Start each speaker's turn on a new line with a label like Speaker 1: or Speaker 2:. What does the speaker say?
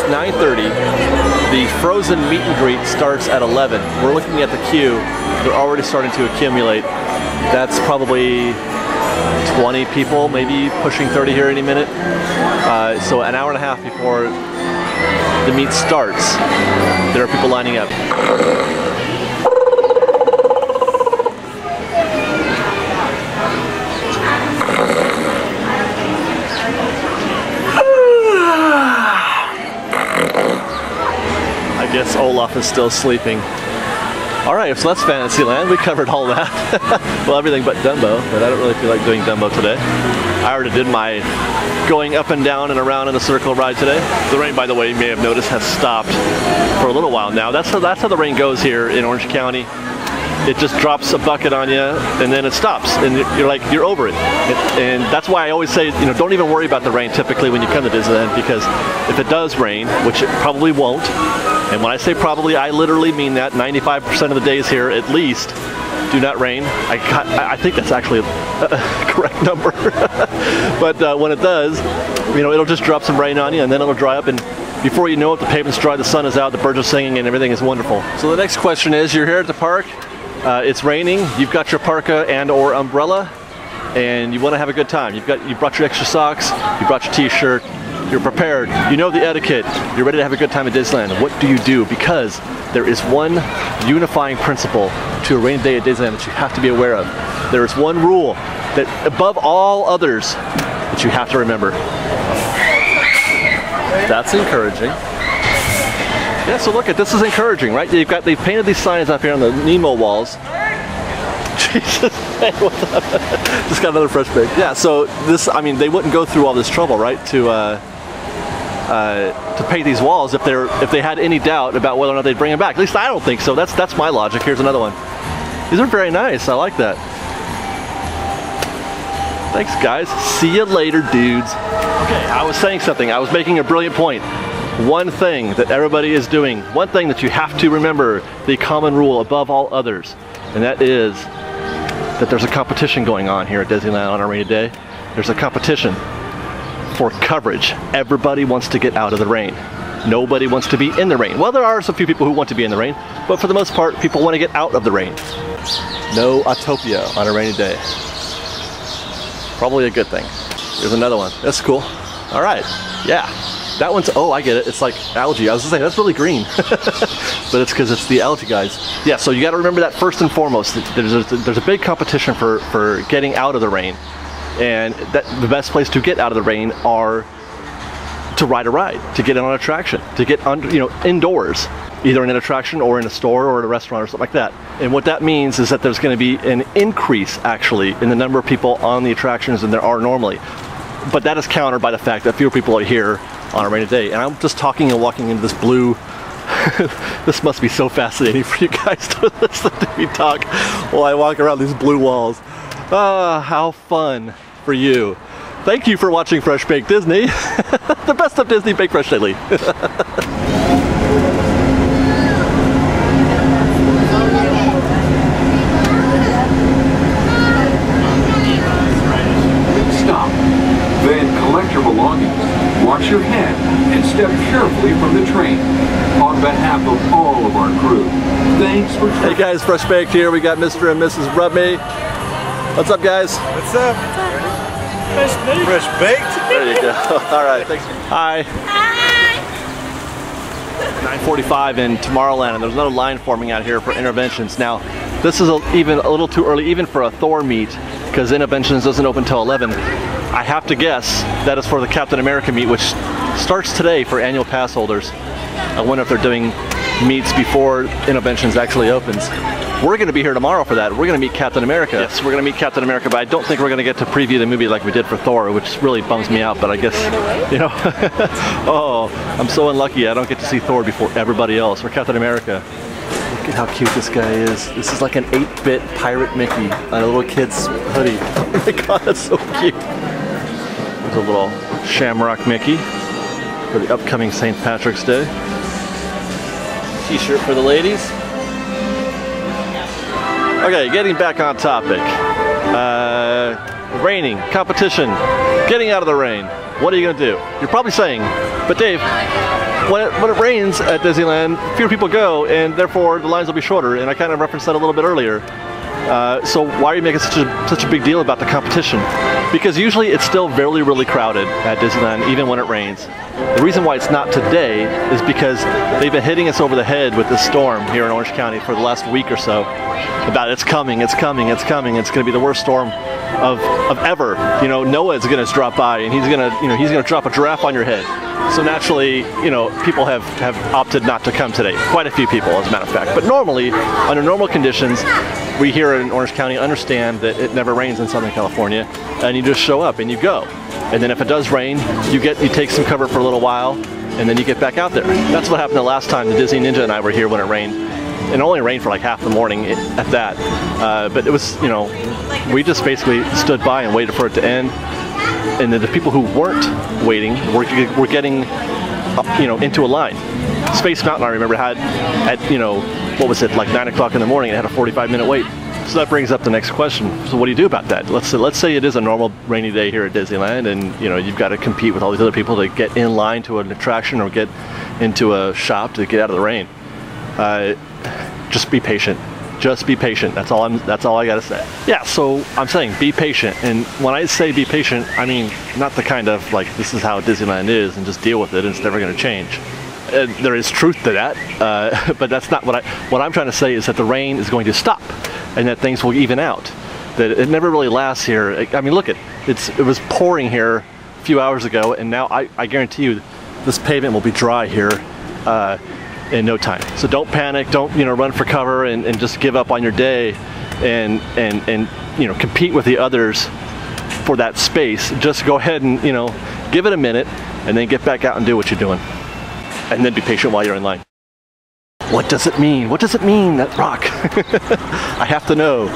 Speaker 1: 9:30. The frozen meet and greet starts at 11. We're looking at the queue. They're already starting to accumulate. That's probably 20 people, maybe pushing 30 here any minute. So an hour and a half before the meet starts, there are people lining up. I guess Olaf is still sleeping. Alright, so that's Fantasyland. We covered all that. Well, everything but Dumbo, but I don't really feel like doing Dumbo today. I already did my going up and down and around in a circle ride today. The rain, by the way, you may have noticed, has stopped for a little while now. That's how the rain goes here in Orange County. It just drops a bucket on you and then it stops and you're over it. And that's why I always say, you know, don't even worry about the rain typically when you come to Disneyland, because if it does rain, which it probably won't, and when I say probably, I literally mean that 95% of the days here at least do not rain. I think that's actually a correct number. But when it does, you know, it'll just drop some rain on you and then it'll dry up, and before you know it, the pavement's dry, the sun is out, the birds are singing, and everything is wonderful. So the next question is, you're here at the park, it's raining, you've got your parka and or umbrella, and you want to have a good time. You brought your extra socks, you brought your t-shirt, you're prepared, you know the etiquette, you're ready to have a good time at Disneyland. What do you do? Because there is one unifying principle to a rainy day at Disneyland that you have to be aware of. There is one rule that above all others that you have to remember. That's encouraging. Yeah, so look, this is encouraging, right? They've painted these signs up here on the Nemo walls. Jesus, hey, what's up? Just got another fresh bake. Yeah, so this, I mean, they wouldn't go through all this trouble, right, to paint these walls if they had any doubt about whether or not they'd bring them back. At least I don't think so. That's my logic. Here's another one. These are very nice. I like that. Thanks, guys. See you later, dudes. Okay, I was saying something. I was making a brilliant point. One thing that everybody is doing, one thing that you have to remember, the common rule above all others, and that is that there's a competition going on here at Disneyland on a rainy day. There's a competition for coverage. Everybody wants to get out of the rain. Nobody wants to be in the rain. Well, there are some few people who want to be in the rain, but for the most part, people want to get out of the rain. No Autopia on a rainy day. Probably a good thing. Here's another one. That's cool. All right, yeah. That one's, oh, I get it. It's like algae. I was just saying, that's really green. But it's because it's the algae guys. Yeah, so you got to remember that first and foremost. There's a big competition for getting out of the rain. And the best place to get out of the rain are to ride a ride, to get on an attraction, to get indoors, either in an attraction or in a store or at a restaurant or something like that. And what that means is that there's going to be an increase actually in the number of people on the attractions than there are normally. But that is countered by the fact that fewer people are here on a rainy day. And I'm just talking and walking into this blue, this must be so fascinating for you guys to listen to me talk while I walk around these blue walls. Ah, how fun for you. Thank you for watching Fresh Baked Disney. The best of Disney Baked Fresh Daily.
Speaker 2: Stop. Then collect your belongings, wash your hand, and step carefully from the train. On behalf of all of our crew, thanks for...
Speaker 1: Hey guys, Fresh Baked here. We got Mr. and Mrs. Rubme. What's up, guys?
Speaker 3: What's up? Fresh baked. Fresh baked.
Speaker 1: There you go. All right, thanks. Hi.
Speaker 4: Hi.
Speaker 1: 9:45 in Tomorrowland, and there's another line forming out here for interventions. Now, this is even a little too early, even for a Thor meet, because interventions doesn't open until 11. I have to guess that is for the Captain America meet, which starts today for annual pass holders. I wonder if they're doing meets before interventions actually opens. We're going to be here tomorrow for that. We're going to meet Captain America. Yes, we're going to meet Captain America, but I don't think we're going to get to preview the movie like we did for Thor, which really bums me out, but I guess, you know, oh, I'm so unlucky I don't get to see Thor before everybody else, or Captain America. Look at how cute this guy is. This is like an 8-bit pirate Mickey on a little kid's hoodie. Oh my god, that's so cute. There's a little Shamrock Mickey for the upcoming St. Patrick's Day. T-shirt for the ladies. Okay, getting back on topic. Raining, competition, getting out of the rain. What are you gonna do? You're probably saying, but Dave, when it rains at Disneyland, fewer people go, and therefore the lines will be shorter. And I kind of referenced that a little bit earlier. So why are you making such a big deal about the competition? Because usually it's still really crowded at Disneyland, even when it rains. The reason why it's not today is because they've been hitting us over the head with this storm here in Orange County for the last week or so. About it's coming, it's coming, it's coming. It's going to be the worst storm of ever. You know, Noah's going to drop by, and he's going to drop a giraffe on your head. So naturally, you know, people have opted not to come today. Quite a few people, as a matter of fact. But normally, under normal conditions, we here in Orange County understand that it never rains in Southern California, and you just show up and you go. And then if it does rain, you take some cover for a little while, and then you get back out there. That's what happened the last time the Disney Ninja and I were here when it rained. It only rained for like half the morning at that. But it was, you know, we just basically stood by and waited for it to end. And then the people who weren't waiting were getting, you know, into a line. Space Mountain, I remember, had at, you know, what was it, like 9 o'clock in the morning, it had a 45-minute wait. So that brings up the next question. So what do you do about that? Let's say it is a normal rainy day here at Disneyland, and you know you've got to compete with all these other people to get in line to an attraction or get into a shop to get out of the rain. Just be patient. Just be patient. That's all I gotta say. Yeah. So I'm saying be patient, and when I say be patient, I mean not the kind of like this is how Disneyland is and just deal with it and it's never going to change. There is truth to that, but that's not what I'm trying to say is that the rain is going to stop and that things will even out. That it never really lasts here. I mean, look it was pouring here a few hours ago, and now I guarantee you this pavement will be dry here in no time. So don't panic, don't run for cover and just give up on your day and compete with the others for that space. Just go ahead and give it a minute and then get back out and do what you're doing. And then be patient while you're in line. What does it mean? What does it mean, that rock? I have to know.